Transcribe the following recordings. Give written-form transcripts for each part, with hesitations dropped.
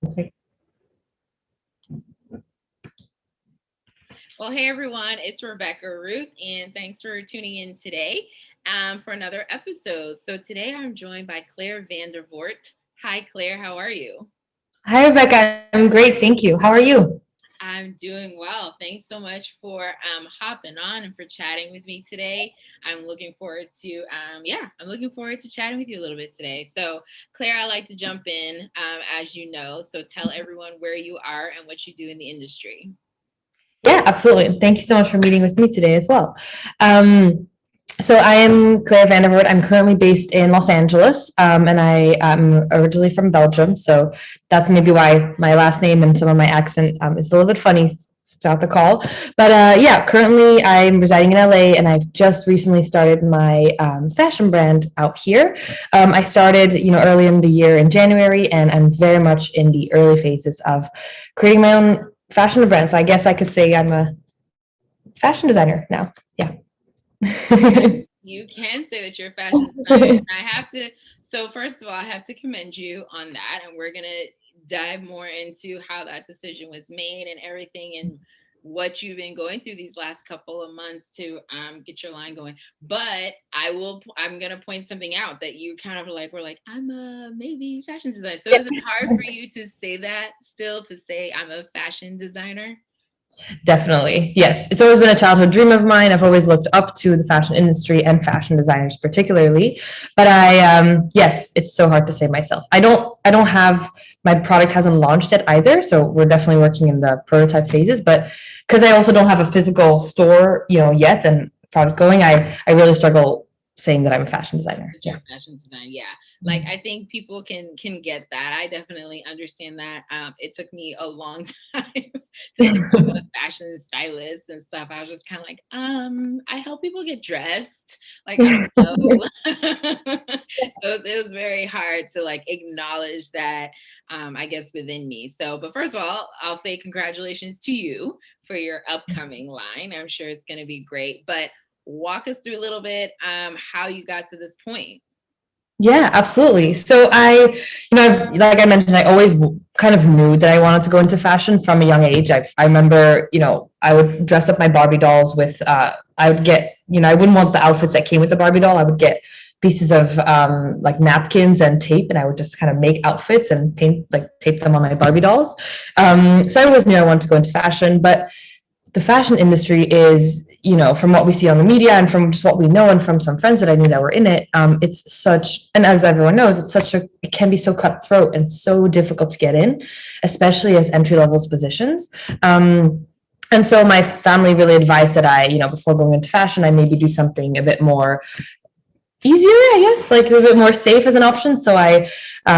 Okay. Well, hey everyone, it's Rebecca Ruth, and thanks for tuning in today for another episode. So today I'm joined by Claire Vandervoort. Hi, Claire, how are you? Hi, Rebecca. I'm great. Thank you. How are you? I'm doing well. Thanks so much for hopping on and for chatting with me today. I'm looking forward to, I'm looking forward to chatting with you a little bit today. So, Claire, I like to jump in, as you know. So, tell everyone where you are and what you do in the industry. Yeah, absolutely. Thank you so much for meeting with me today as well. Um, so I am Claire Vandervoort. I'm currently based in Los Angeles, and I am originally from Belgium. So that's maybe why my last name and some of my accent is a little bit funny throughout the call. But yeah, currently I'm residing in LA, and I've just recently started my fashion brand out here. I started, early in the year in January, and I'm very much in the early phases of creating my own fashion brand. So I guess I could say I'm a fashion designer now. Yeah. You can say that you're a fashion designer. And I have to, so first of all, I have to commend you on that. And we're going to dive more into how that decision was made and everything and what you've been going through these last couple of months to get your line going. But I'm going to point something out that you kind of like, we're like, I'm a maybe fashion designer. So is it hard for you to say that still, to say I'm a fashion designer? Definitely. Yes. It's always been a childhood dream of mine. I've always looked up to the fashion industry and fashion designers particularly. But yes, it's so hard to say myself. I don't have, my product hasn't launched yet either. So we're definitely working in the prototype phases, but because I also don't have a physical store, yet and product going, I really struggle saying that I'm a fashion designer. That Yeah. you're a fashion design, yeah. Like I think people can get that. I definitely understand that. It took me a long time to say I'm a fashion stylist and stuff. I was just kind of like, I help people get dressed. Like I don't know. It was very hard to like acknowledge that. I guess within me. So, but first of all, I'll say congratulations to you for your upcoming line. I'm sure it's going to be great. But walk us through a little bit how you got to this point. Yeah, absolutely. So like I mentioned, I always kind of knew that I wanted to go into fashion from a young age. I remember, I would dress up my Barbie dolls with, I would get, I wouldn't want the outfits that came with the Barbie doll. I would get pieces of like napkins and tape, and I would just kind of make outfits and paint, like tape them on my Barbie dolls. So I always knew I wanted to go into fashion, but the fashion industry is, from what we see on the media and from just what we know and from some friends that I knew that were in it, it's such, and as everyone knows, it can be so cutthroat and so difficult to get in, especially as entry levels positions. And so my family really advised that before going into fashion, I maybe do something a bit more easier, I guess, like a bit more safe as an option. So I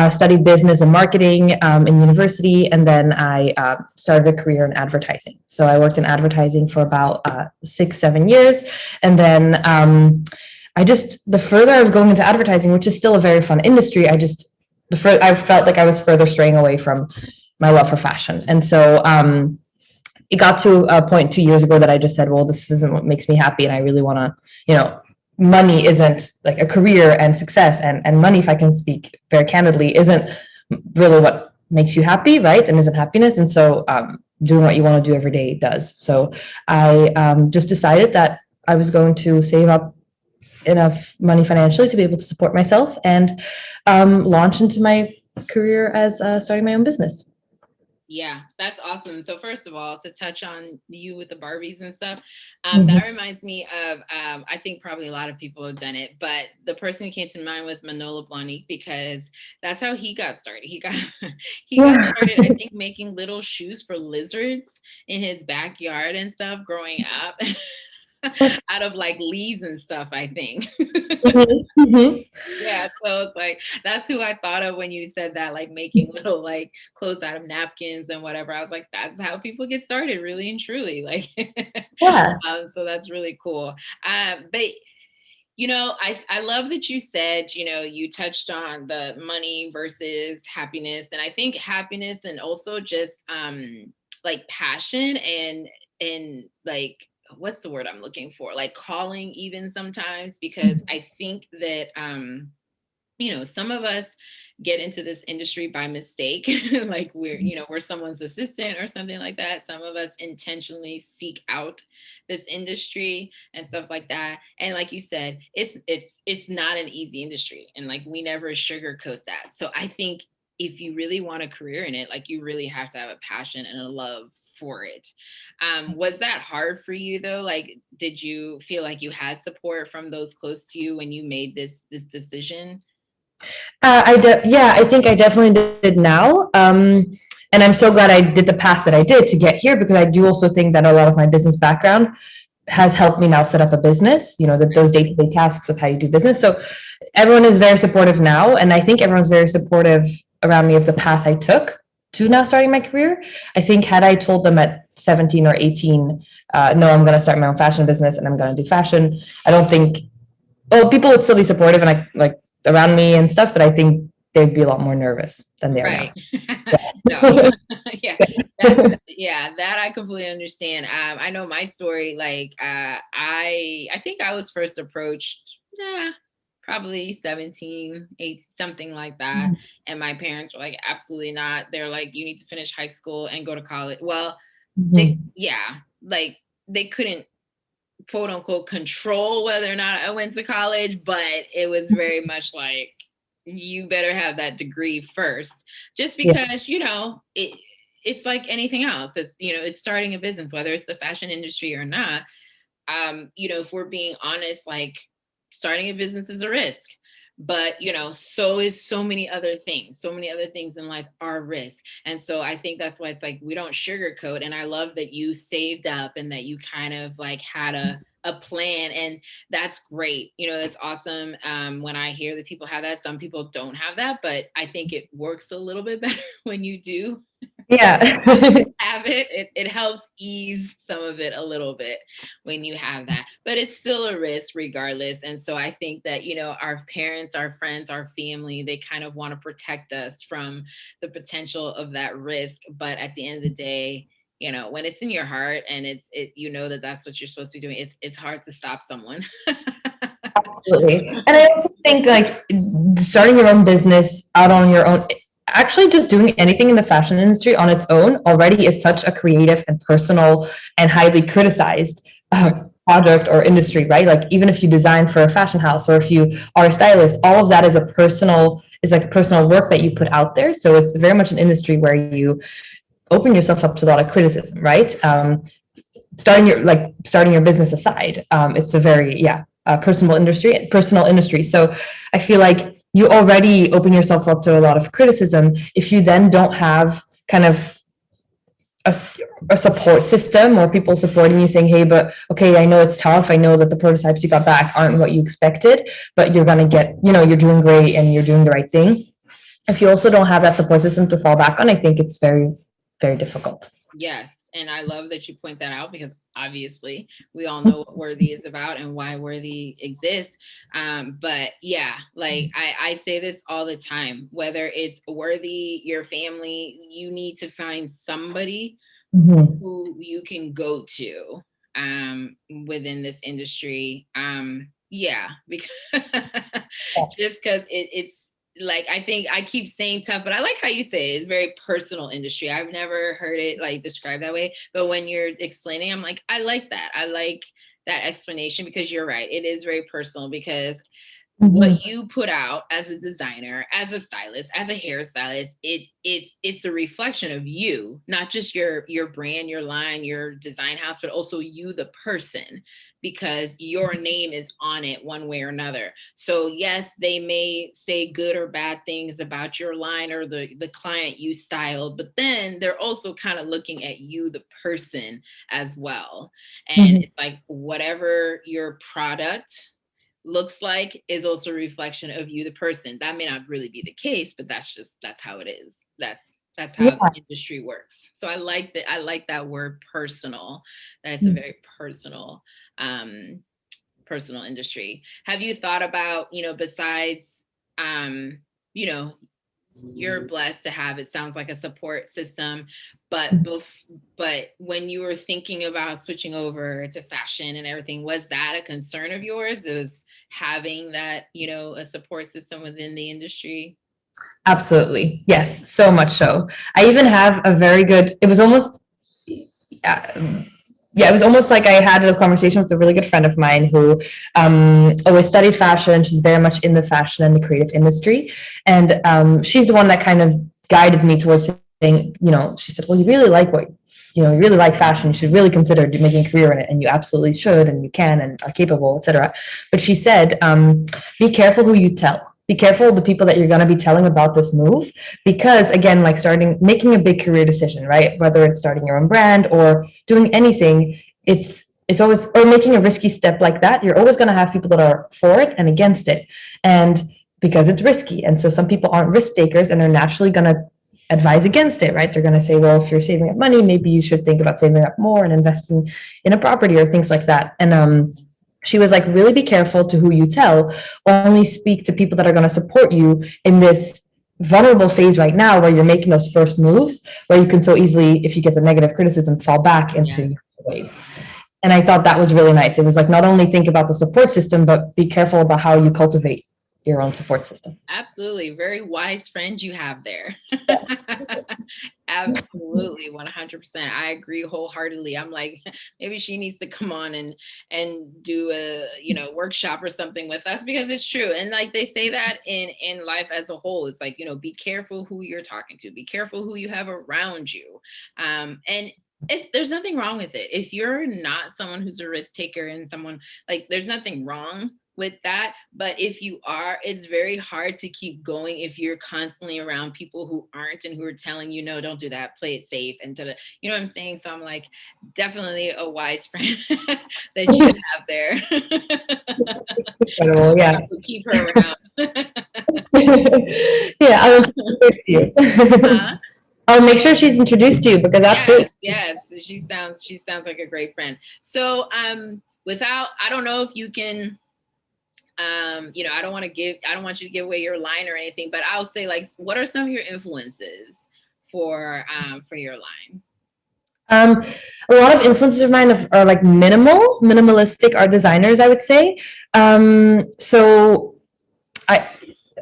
studied business and marketing in university, and then I started a career in advertising. So I worked in advertising for about 6, 7 years, and then the further I was going into advertising, which is still a very fun industry, I felt like I was further straying away from my love for fashion, and so. It got to a point 2 years ago that I just said, well, this isn't what makes me happy, and I really want to, money isn't like a career, and success and money, if I can speak very candidly, isn't really what makes you happy, right? And isn't happiness. And so doing what you want to do every day does. So I just decided that I was going to save up enough money financially to be able to support myself and launch into my career as starting my own business. Yeah, that's awesome. So first of all, to touch on you with the Barbies and stuff, Mm-hmm. that reminds me of I think probably a lot of people have done it, but the person who came to mind was Manolo Blahnik, because that's how he got started. He got Yeah. started, I think, making little shoes for lizards in his backyard and stuff growing up. Out of like leaves and stuff, I think. Mm-hmm. Yeah, so it's like that's who I thought of when you said that, like making little like clothes out of napkins and whatever. I was like, that's how people get started, really and truly. Like, Yeah. so that's really cool. But I love that you said, you touched on the money versus happiness, and I think happiness and also just like passion and like what's the word I'm looking for? Like calling even sometimes, because I think that some of us get into this industry by mistake, like we're someone's assistant or something like that. Some of us intentionally seek out this industry and stuff like that. And like you said, it's not an easy industry, and like we never sugarcoat that. So I think if you really want a career in it, like you really have to have a passion and a love for it. Was that hard for you though? Like, did you feel like you had support from those close to you when you made this decision? Yeah, I think I definitely did now. And I'm so glad I did the path that I did to get here, because I do also think that a lot of my business background has helped me now set up a business, those day-to-day tasks of how you do business. So everyone is very supportive now. And I think everyone's very supportive around me of the path I took to now starting my career. I think had I told them at 17 or 18, no, I'm going to start my own fashion business and I'm going to do fashion, I don't think, well, people would still be supportive and I like around me and stuff, but I think they'd be a lot more nervous than they are Right. now. No. Yeah. That I completely understand. I know my story. Like, I think I was first approached, probably 17, 8, something like that. And my parents were like, absolutely not. They're like, you need to finish high school and go to college. Well, like they couldn't quote unquote control whether or not I went to college, but it was very much like, you better have that degree first, just because, it's like anything else. It's starting a business, whether it's the fashion industry or not. If we're being honest, like starting a business is a risk, but so is so many other things. So many other things in life are risk. And so I think that's why it's like we don't sugarcoat. And I love that you saved up and that you kind of like had a plan, and that's great. That's awesome. When I hear that people have that, some people don't have that, but I think it works a little bit better when you do Yeah. have it. It helps ease some of it a little bit when you have that, but it's still a risk regardless. And so I think that, our parents, our friends, our family, they kind of want to protect us from the potential of that risk. But at the end of the day, when it's in your heart and that that's what you're supposed to be doing, it's hard to stop someone. Absolutely. And I also think like starting your own business out on your own, actually just doing anything in the fashion industry on its own already is such a creative and personal and highly criticized project or industry, right? Like even if you design for a fashion house or if you are a stylist, all of that is like a personal work that you put out there. So it's very much an industry where you open yourself up to a lot of criticism, right? Starting your business aside, it's a very personal industry. So I feel like you already open yourself up to a lot of criticism. If you then don't have kind of a support system or people supporting you saying, hey, but okay, I know it's tough, I know that the prototypes you got back aren't what you expected, but you're going to get, you're doing great and you're doing the right thing. If you also don't have that support system to fall back on, I think it's very, very difficult. Yes. And I love that you point that out, because obviously we all know what Worthy is about and why Worthy exists. But yeah, like I say this all the time, whether it's Worthy, your family, you need to find somebody who you can go to within this industry. Because just because it's like, I think I keep saying tough, but I like how you say it. It's very personal industry. I've never heard it like described that way, but when you're explaining, I'm like, I like that. I like that explanation, because you're right. It is very personal, because what you put out as a designer, as a stylist, as a hairstylist, it's a reflection of you, not just your brand, your line, your design house, but also you, the person, because your name is on it one way or another. So yes, they may say good or bad things about your line or the client you styled, but then they're also kind of looking at you, the person, as well. And it's like whatever your product looks like is also a reflection of you, the person. That may not really be the case, but that's how it is. That's how the industry works. So I like that. I like that word personal, that it's a very personal industry. Have you thought about, besides you're blessed to have, it sounds like, a support system, but when you were thinking about switching over to fashion and everything, was that a concern of yours? It was having that, a support system within the industry? Absolutely. Yes, so much so. I even have a very good, it was almost, yeah, it was almost like I had a conversation with a really good friend of mine who always studied fashion. She's very much in the fashion and the creative industry. And she's the one that kind of guided me towards saying, she said, well, you really like you really like fashion. You should really consider making a career in it. And you absolutely should, and you can, and are capable, etc. But she said, be careful who you tell. Be careful of the people that you're going to be telling about this move, because again, like making a big career decision, right? Whether it's starting your own brand or doing anything, it's always, or making a risky step like that, you're always going to have people that are for it and against it, and because it's risky. And so some people aren't risk takers, and they're naturally going to advise against it, right? They're going to say, well, if you're saving up money, maybe you should think about saving up more and investing in a property or things like that. And she was like, really be careful to who you tell. Only speak to people that are going to support you in this vulnerable phase right now, where you're making those first moves, where you can so easily, if you get the negative criticism, fall back into your ways. And I thought that was really nice. It was like, not only think about the support system, but be careful about how you cultivate your own support system. Absolutely. Very wise friend you have there. Absolutely. 100%. I agree wholeheartedly. I'm like, maybe she needs to come on and do a, workshop or something with us, because it's true. And like they say that in life as a whole, it's like, be careful who you're talking to, be careful who you have around you. And there's nothing wrong with it. If you're not someone who's a risk taker and someone like, there's nothing wrong with that. But if you are, it's very hard to keep going if you're constantly around people who aren't, and who are telling you, no, don't do that, play it safe, and you know what I'm saying? So I'm like, definitely a wise friend that you have there. Incredible, yeah. Keep her around. Yeah, I'll introduce you. I'll make sure she's introduced to you, because absolutely. Yes. She sounds like a great friend. So I don't know if you can, I don't want you to give away your line or anything, but I'll say, like, what are some of your influences for your line? A lot of influences of mine are like minimalistic art designers, I would say. So I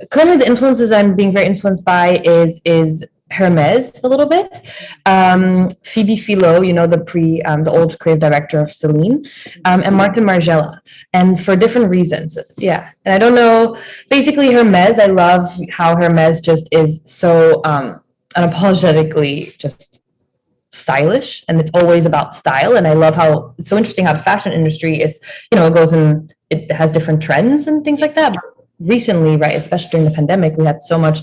currently, the influences I'm being very influenced by is Hermes a little bit. Phoebe Philo, the old creative director of Celine, and Martin Margiela, and for different reasons. Yeah, and I don't know. Basically, Hermes. I love how Hermes just is so unapologetically just stylish, and it's always about style. And I love how it's so interesting how the fashion industry is, it has different trends and things like that. But recently, right, especially during the pandemic, we had so much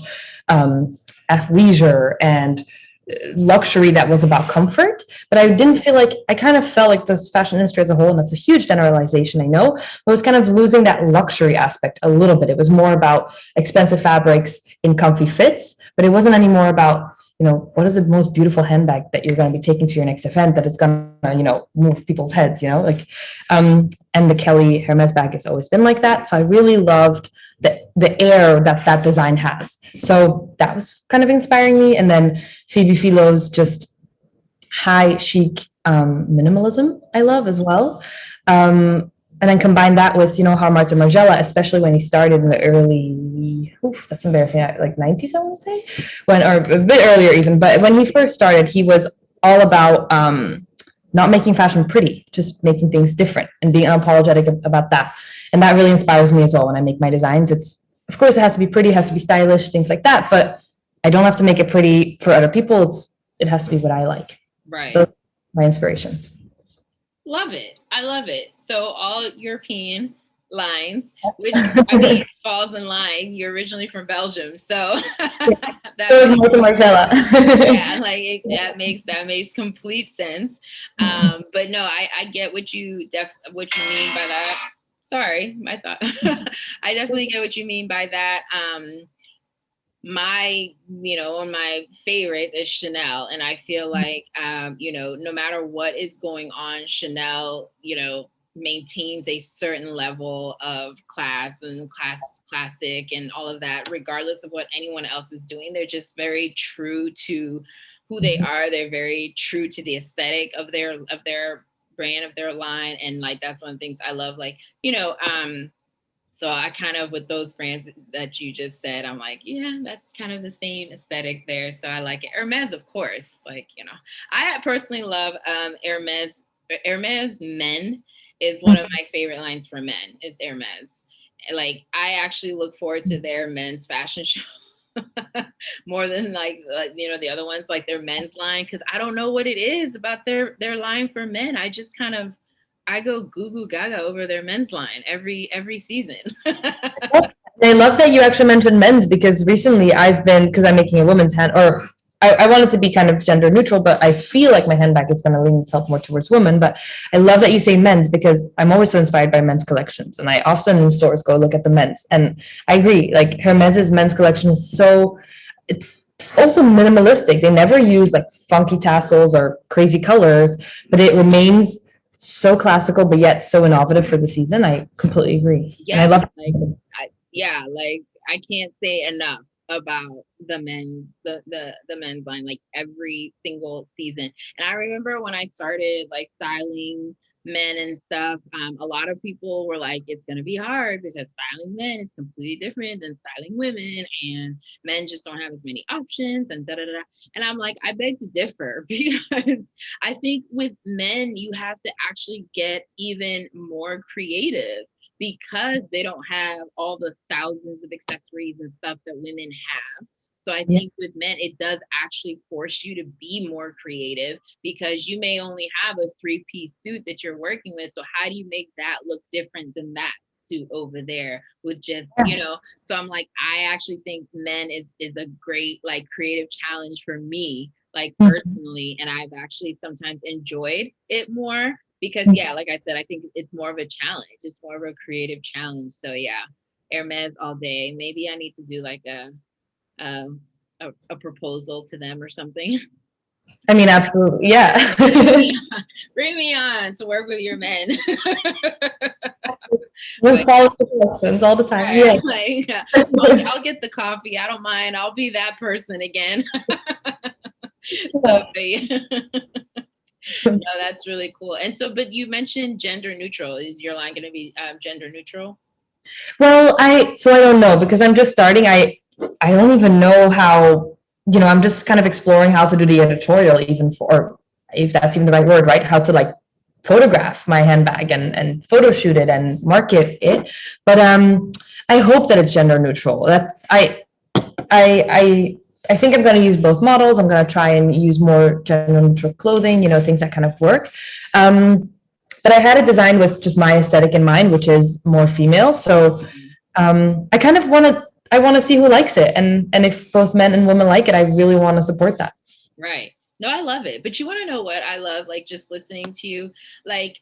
athleisure and luxury that was about comfort. But I kind of felt like this fashion industry as a whole, and that's a huge generalization, I know, but was kind of losing that luxury aspect a little bit. It was more about expensive fabrics in comfy fits, but it wasn't anymore about, what is the most beautiful handbag that you're going to be taking to your next event that is going to, move people's heads, and the Kelly Hermes bag has always been like that. So I really loved the air that design has. So that was kind of inspiring me. And then Phoebe Philo's just high chic minimalism I love as well. And then combine that with, how Martin Margiela, especially when he started in the early, that's embarrassing, like 90s, I want to say, or a bit earlier even, but when he first started, he was all about not making fashion pretty, just making things different and being unapologetic about that. And that really inspires me as well when I make my designs. Of course, it has to be pretty, it has to be stylish, things like that, but I don't have to make it pretty for other people. It has to be what I like. Right. So those are my inspirations. Love it. I love it. So all European lines, which falls in line. You're originally from Belgium, so that was Martin Margiela. Yeah, like that makes complete sense. But no, I get what you mean by that. Sorry, my thought. I definitely get what you mean by that. My my favorite is Chanel, and I feel like no matter what is going on, Chanel maintains a certain level of class and classic and all of that, regardless of what anyone else is doing. They're just very true to who they are. They're very true to the aesthetic of their brand, of their line, and like that's one of the things I love. Like So I kind of, with those brands that you just said, I'm like, yeah, that's kind of the same aesthetic there. So I like it. Hermes, of course, like, I personally love Hermes. Hermes Men is one of my favorite lines for men, is Hermes. Like, I actually look forward to their men's fashion show more than like the other ones, like their men's line, because I don't know what it is about their line for men. I just kind of, I go goo goo gaga over their men's line every season. I love that you actually mentioned men's, because recently because I'm making a woman's hand, or I want it to be kind of gender neutral, but I feel like my handbag is going to lean itself more towards women. But I love that you say men's, because I'm always so inspired by men's collections. And I often in stores go look at the men's. And I agree, like Hermes's men's collection is it's also minimalistic. They never use like funky tassels or crazy colors, but it remains so classical, but yet so innovative for the season. I completely agree. And I love like I can't say enough about the men's line, like every single season. And I remember when I started like styling men and stuff, a lot of people were like, it's gonna be hard because styling men is completely different than styling women, and men just don't have as many options and da da da. And I'm like, I beg to differ, because I think with men you have to actually get even more creative, because they don't have all the thousands of accessories and stuff that women have. So I think with men, it does actually force you to be more creative, because you may only have a 3-piece suit that you're working with. So how do you make that look different than that suit over there with just, so I'm like, I actually think men is a great like creative challenge for me, like personally. And I've actually sometimes enjoyed it more, because like I said, I think it's more of a challenge. It's more of a creative challenge. So yeah, Hermes all day. Maybe I need to do like a proposal to them or something. I mean, absolutely. Yeah. Bring me on to work with your men. We're following the collections all the time. Right, yeah. I'll get the coffee. I don't mind. I'll be that person again. So, no, that's really cool. And so, but you mentioned gender neutral. Is your line going to be gender neutral? Well, I don't know, because I'm just starting. I don't even know how, I'm just kind of exploring how to do the editorial, even or if that's even the right word, right? How to like photograph my handbag and photo shoot it and market it. But I hope that it's gender neutral. That I think I'm going to use both models. I'm going to try and use more gender neutral clothing, things that kind of work. But I had a design with just my aesthetic in mind, which is more female. So I kind of I want to see who likes it. And if both men and women like it, I really want to support that. Right. No, I love it. But you want to know what I love? Like just listening to you, like,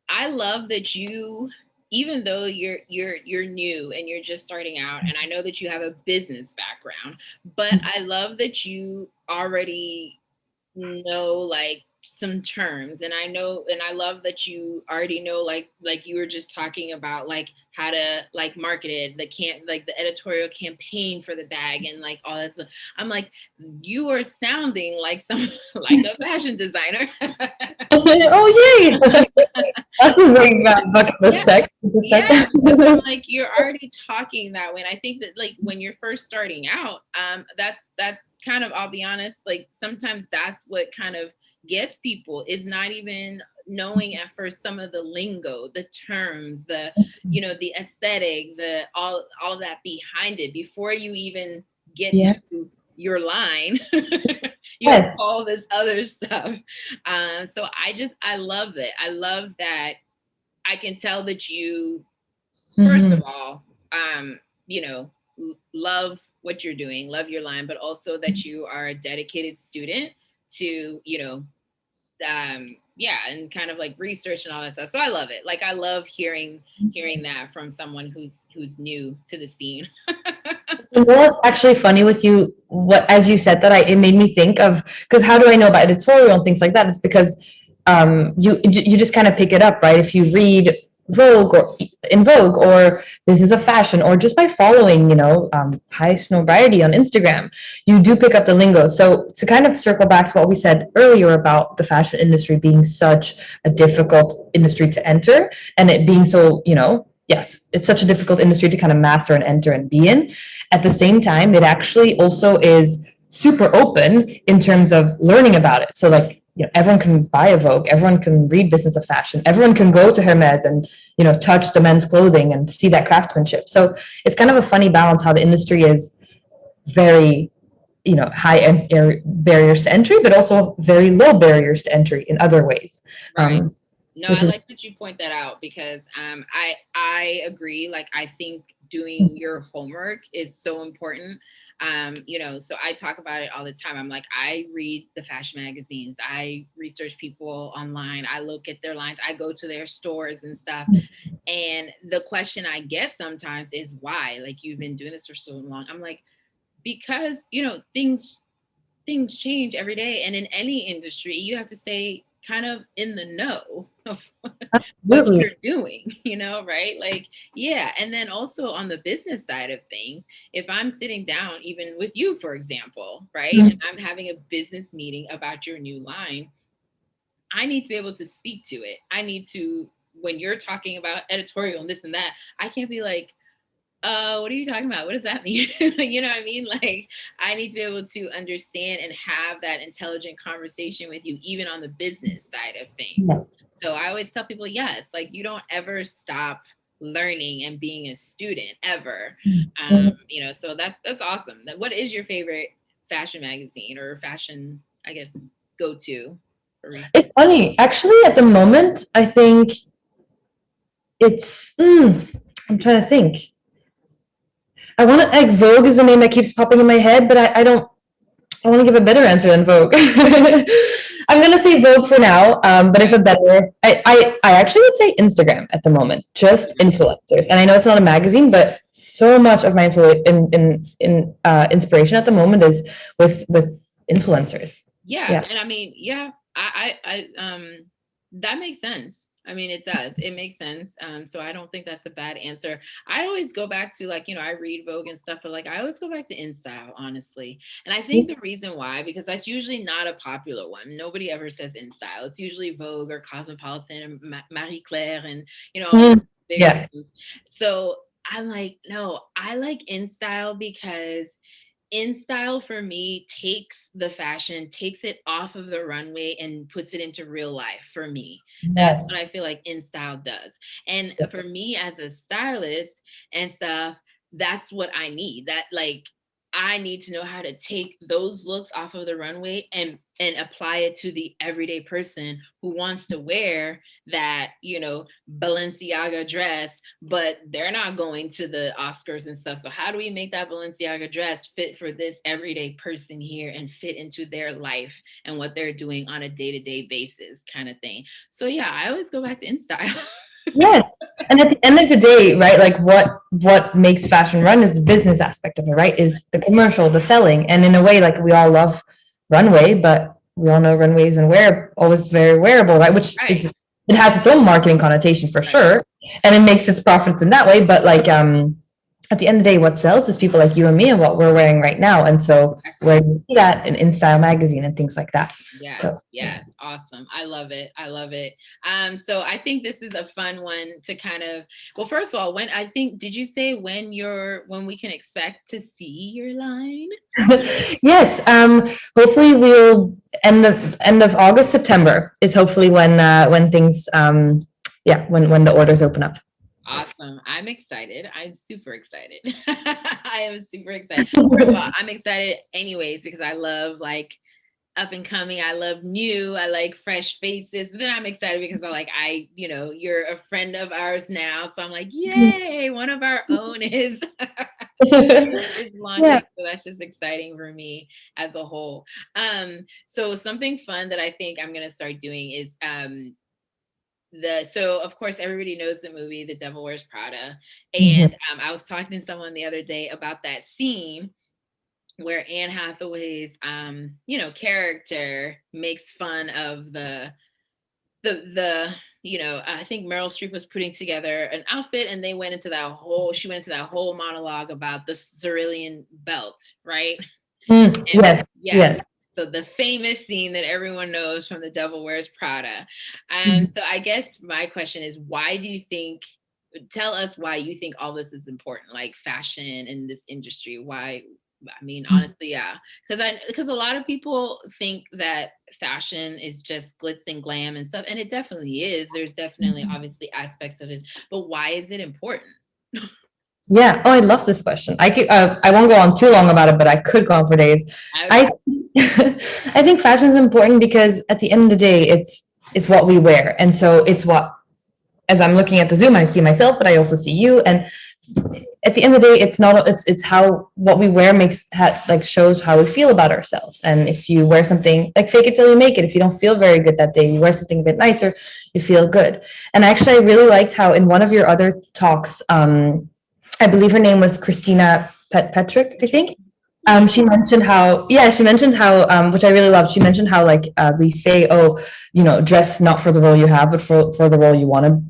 I love that you, even though you're new and you're just starting out, and I know that you have a business background, but I love that you already know like some terms, and I love that you already know like you were just talking about like how to like market it, the editorial campaign for the bag and like all that stuff. I'm like, you are sounding like like a fashion designer. Oh yay. That's a big bucket list check. Yeah. Like you're already talking that way. And I think that like when you're first starting out, that's kind of, I'll be honest, like sometimes that's what kind of gets people, is not even knowing at first some of the lingo, the terms, the the aesthetic, the all of that behind it before you even get to your line. You have all this other stuff. So I love it. I love that I can tell that you, first of all, love what you're doing, love your line, but also that you are a dedicated student to, and kind of like research and all that stuff. So I love it. Like I love hearing that from someone who's new to the scene. What's actually funny with you, as you said that, it made me think of, because how do I know about editorial and things like that? It's because you just kind of pick it up, right? If you read Vogue or in Vogue, or This Is a Fashion, or just by following, High Snobriety on Instagram, you do pick up the lingo. So to kind of circle back to what we said earlier about the fashion industry being such a difficult industry to enter, and it being so, yes, it's such a difficult industry to kind of master and enter and be in. At the same time, it actually also is super open in terms of learning about it. So like, you know, everyone can buy a Vogue, everyone can read Business of Fashion, everyone can go to Hermes and, you know, touch the men's clothing and see that craftsmanship. So it's kind of a funny balance how the industry is very, you know, high barriers to entry, but also very low barriers to entry in other ways. Right. No, I Which is like that you point that out because I agree. Like I think doing your homework is so important. You know, so I talk about it all the time. I'm like, I read the fashion magazines, I research people online, I look at their lines, I go to their stores and stuff. And the question I get sometimes is why? Like, you've been doing this for so long. I'm like, because, you know, things change every day, and in any industry you have to stay kind of in the know of what absolutely. you're doing, you know, right? Like, yeah. And then also on the business side of things, if I'm sitting down even with you, for example, right, and I'm having a business meeting about your new line, I need to be able to speak to it. I need to, when you're talking about editorial and this and that, I can't be like, what are you talking about? What does that mean? You know what I mean? Like, I need to be able to understand and have that intelligent conversation with you, even on the business side of things. Yes. So I always tell people, yes, like you don't ever stop learning and being a student ever. You know, so that's awesome. What is your favorite fashion magazine or fashion, I guess, go to for research? It's funny. Actually, at the moment, I think it's, I'm trying to think. I want to, like, Vogue is the name that keeps popping in my head, but I don't, I want to give a better answer than Vogue. I'm going to say Vogue for now, but if a better, I actually would say Instagram at the moment, just influencers. And I know it's not a magazine, but so much of my inspiration at the moment is with influencers. Yeah, and I mean, yeah, that makes sense. I mean, it does. It makes sense. So I don't think that's a bad answer. I always go back to, like, you know, I read Vogue and stuff, but like I always go back to InStyle, honestly. And I think the reason why, because that's usually not a popular one. Nobody ever says InStyle. It's usually Vogue or Cosmopolitan and Marie Claire and, you know, all the big Yeah. ones. So I'm like, no, I like InStyle because InStyle for me takes the fashion, takes it off of the runway and puts it into real life for me. That's what I Yes. feel like InStyle does. And for me as a stylist and stuff, that's what I need. That, like, I need to know how to take those looks off of the runway and apply it to the everyday person who wants to wear that, you know, Balenciaga dress, but they're not going to the Oscars and stuff. So how do we make that Balenciaga dress fit for this everyday person here and fit into their life and what they're doing on a day-to-day basis, kind of thing. So yeah, I always go back to InStyle. Yes. And at the end of the day, right, like what makes fashion run is the business aspect of it, right? Is the commercial, the selling. And in a way, like, we all love runway, but we all know runway isn't always very wearable, right? Which Right. is, it has its own marketing connotation for sure. And it makes its profits in that way. But like, at the end of the day, what sells is people like you and me and what we're wearing right now. And so where you see that in InStyle magazine and things like that. Yeah, So yeah, awesome. I love it. I love it. So I think this is a fun one to kind of, well, first of all, when I think, did you say when we can expect to see your line? yes, hopefully we'll end of August, September is hopefully when things when the orders open up. Awesome. I'm excited. I'm super excited. I am super excited. First of all, I'm excited anyways because I love, like, up and coming. I love new. I like fresh faces. But then I'm excited because you know, you're a friend of ours now. So I'm like, yay, one of our own is launching. Yeah. So that's just exciting for me as a whole. So something fun that I think I'm gonna start doing is so of course everybody knows the movie The Devil Wears Prada. And I was talking to someone the other day about that scene where Anne Hathaway's you know, character makes fun of the you know, I think Meryl Streep was putting together an outfit and she went into that whole monologue about the cerulean belt, right? Yes. Yeah. Yes. So the famous scene that everyone knows from The Devil Wears Prada. So I guess my question is, why do you think tell us why you think all this is important, like fashion in this industry. Why? I mean, honestly, yeah, because a lot of people think that fashion is just glitz and glam and stuff, and it definitely is. There's definitely obviously aspects of it, but why is it important? Yeah. Oh, I love this question. I won't go on too long about it, but I could go on for days. I, I, I think fashion is important because at the end of the day, it's what we wear, and so it's what, as I'm looking at the Zoom, I see myself, but I also see you. And at the end of the day, it's how what we wear like shows how we feel about ourselves. And if you wear something like fake it till you make it, if you don't feel very good that day, you wear something a bit nicer, you feel good. And actually, I really liked how in one of your other talks, I believe her name was Christina Petrick, I think. She mentioned how, yeah, she mentioned how, which I really loved. She mentioned how, like, we say, oh, dress not for the role you have, but for the role you want to,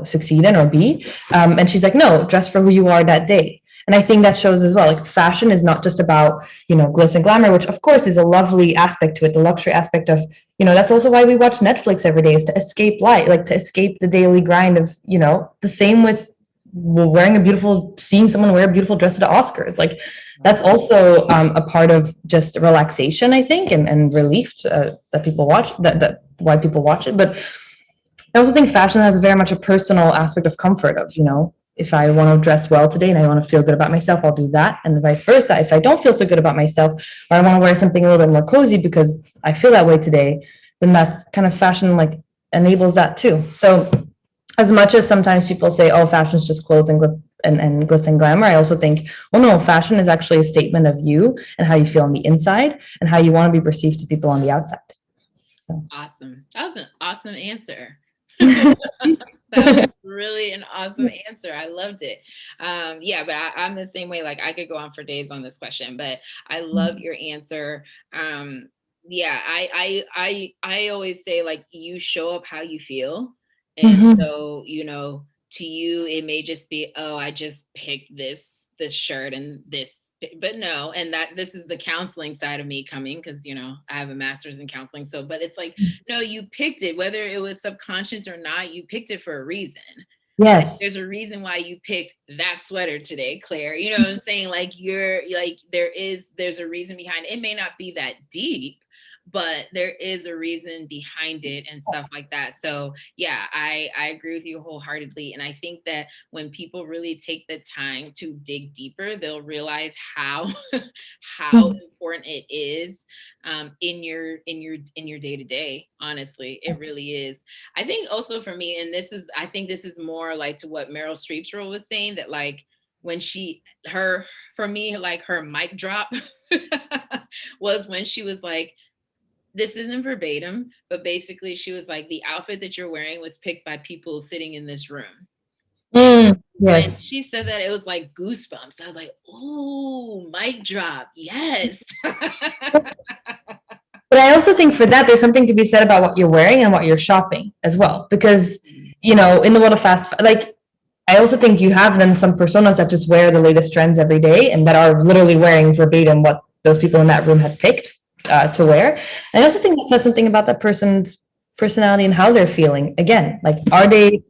succeed in or be. And she's like, no, dress for who you are that day. And I think that shows as well. Like, fashion is not just about, glitz and glamour, which of course is a lovely aspect to it, the luxury aspect of, that's also why we watch Netflix every day, is to escape life, like to escape the daily grind of, the same with seeing someone wear a beautiful dress at the Oscars. Like, that's also a part of just relaxation, I think, and relief that people watch, that why people watch it. But I also think fashion has very much a personal aspect of comfort of, if I want to dress well today and I want to feel good about myself, I'll do that. And vice versa. If I don't feel so good about myself, or I want to wear something a little bit more cozy because I feel that way today, then that's kind of fashion, like, enables that too. So as much as sometimes people say, oh, fashion is just clothes and glitz and glamour, I also think, well, no, fashion is actually a statement of you and how you feel on the inside and how you want to be perceived to people on the outside. So. Awesome. That was an awesome answer. That was really an awesome answer. I loved it. Yeah, but I'm the same way. Like, I could go on for days on this question, but I love your answer. Yeah, I always say, like, you show up how you feel. And so, to you, it may just be, oh, I just picked this shirt and this, but no. And that this is the counseling side of me coming, because I have a master's in counseling. So, but it's like, no, you picked it, whether it was subconscious or not, you picked it for a reason. Like, Yes. there's a reason why you picked that sweater today, Claire. You know what I'm saying? Like, you're like, there's a reason behind it. It may not be that deep, but there is a reason behind it and stuff like that. So yeah, I agree with you wholeheartedly. And I think that when people really take the time to dig deeper, they'll realize how how important it is, in your day to day. Honestly, it really is. I think also for me, and I think this is more like to what Meryl Streep's role was saying, that like when for me, like, her mic drop was when she was like, this isn't verbatim, but basically she was like, the outfit that you're wearing was picked by people sitting in this room. And when Yes. she said that, it was like goosebumps. I was like, oh, mic drop. Yes. But I also think for that, there's something to be said about what you're wearing and what you're shopping as well. Because, in the world of like, I also think you have then some personas that just wear the latest trends every day and that are literally wearing verbatim what those people in that room had picked to wear. And I also think that says something about that person's personality and how they're feeling. Again, like, are they,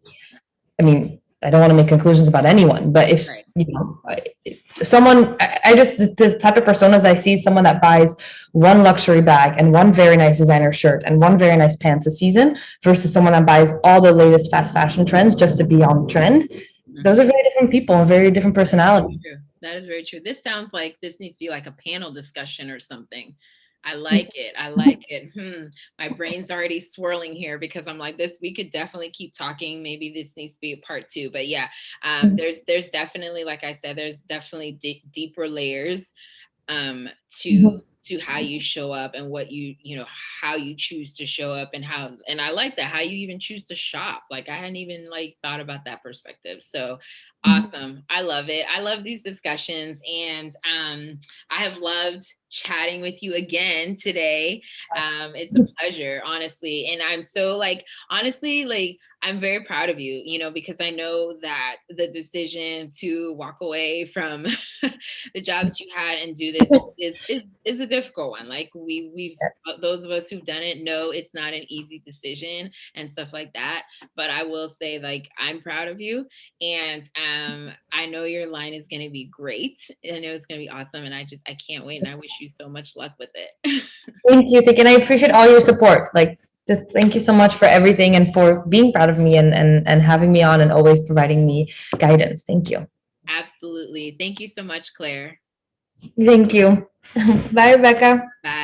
I mean, I don't want to make conclusions about anyone, but if Right. Someone, I just, the type of personas I see, someone that buys one luxury bag and one very nice designer shirt and one very nice pants a season versus someone that buys all the latest fast fashion trends just to be on trend. Those are very different people and very different personalities. That is very true. This sounds like this needs to be like a panel discussion or something. I like it. I like it. My brain's already swirling here because I'm like, we could definitely keep talking. Maybe this needs to be a part 2. But yeah, there's definitely, like I said, there's definitely deeper layers to how you show up and what how you choose to show up, and I like that, how you even choose to shop. Like, I hadn't even like thought about that perspective. So Awesome. I love it. I love these discussions, and I have loved chatting with you again today. It's a pleasure, honestly. And I'm so like, honestly, like, I'm very proud of you, because I know that the decision to walk away from the job that you had and do this is a difficult one. Like we've those of us who've done it know it's not an easy decision and stuff like that. But I will say, like, I'm proud of you, and I know your line is going to be great. I know it's going to be awesome, and I can't wait, and I wish you so much luck with it. Thank you. And I appreciate all your support. Like, just thank you so much for everything and for being proud of me and having me on and always providing me guidance. Thank you. Absolutely. Thank you so much, Claire. Thank you. Bye, Rebecca. Bye.